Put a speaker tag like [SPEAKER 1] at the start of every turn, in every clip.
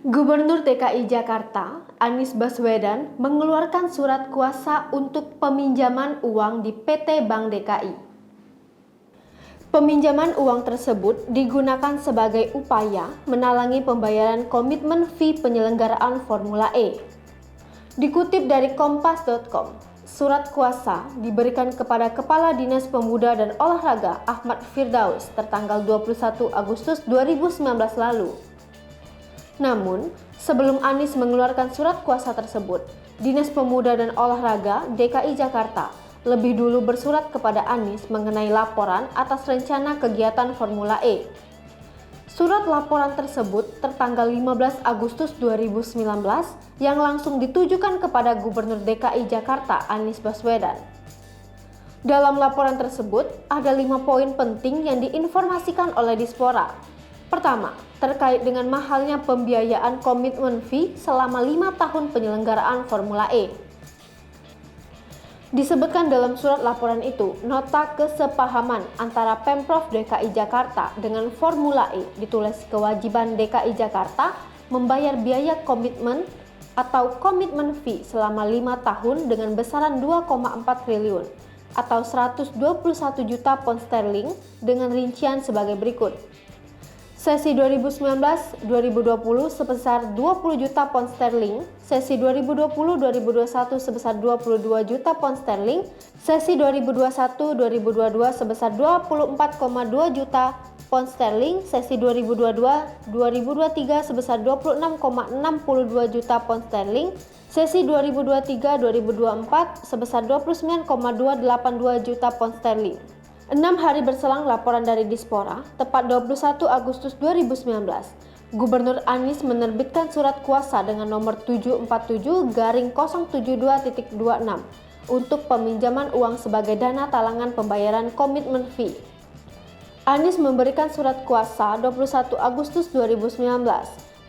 [SPEAKER 1] Gubernur DKI Jakarta, Anies Baswedan, mengeluarkan surat kuasa untuk peminjaman uang di PT Bank DKI. Peminjaman uang tersebut digunakan sebagai upaya menalangi pembayaran komitmen fee penyelenggaraan Formula E. Dikutip dari kompas.com, surat kuasa diberikan kepada Kepala Dinas Pemuda dan Olahraga Ahmad Firdaus tertanggal 21 Agustus 2019 lalu. Namun, sebelum Anies mengeluarkan surat kuasa tersebut, Dinas Pemuda dan Olahraga DKI Jakarta lebih dulu bersurat kepada Anies mengenai laporan atas rencana kegiatan Formula E. Surat laporan tersebut tertanggal 15 Agustus 2019 yang langsung ditujukan kepada Gubernur DKI Jakarta Anies Baswedan. Dalam laporan tersebut, ada 5 poin penting yang diinformasikan oleh Dispora. Pertama, terkait dengan mahalnya pembiayaan komitmen fee selama 5 tahun penyelenggaraan Formula E. Disebutkan dalam surat laporan itu, nota kesepahaman antara Pemprov DKI Jakarta dengan Formula E ditulis kewajiban DKI Jakarta membayar biaya komitmen atau komitmen fee selama 5 tahun dengan besaran 2,4 triliun atau 121 juta pound sterling dengan rincian sebagai berikut. Sesi 2019-2020 sebesar 20 juta pound sterling, sesi 2020-2021 sebesar 22 juta pound sterling, sesi 2021-2022 sebesar 24,2 juta pound sterling, sesi 2022-2023 sebesar 26,62 juta pound sterling, sesi 2023-2024 sebesar 29,282 juta pound sterling. 6 hari berselang laporan dari Dispora, tepat 21 Agustus 2019, Gubernur Anies menerbitkan surat kuasa dengan nomor 747-072.26 untuk peminjaman uang sebagai dana talangan pembayaran komitmen fee. Anies memberikan surat kuasa 21 Agustus 2019.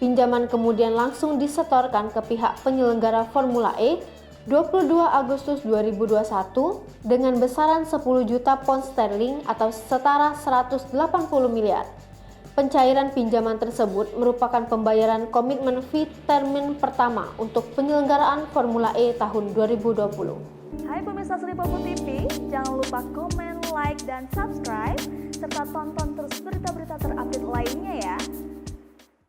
[SPEAKER 1] Pinjaman kemudian langsung disetorkan ke pihak penyelenggara Formula E 22 Agustus 2021 dengan besaran 10 juta pound sterling atau setara 180 miliar. Pencairan pinjaman tersebut merupakan pembayaran komitmen fee termin pertama untuk penyelenggaraan Formula E tahun 2020.
[SPEAKER 2] Hai pemirsa Sri Popo TV, jangan lupa komen, like, dan subscribe serta tonton terus berita-berita terupdate lainnya ya.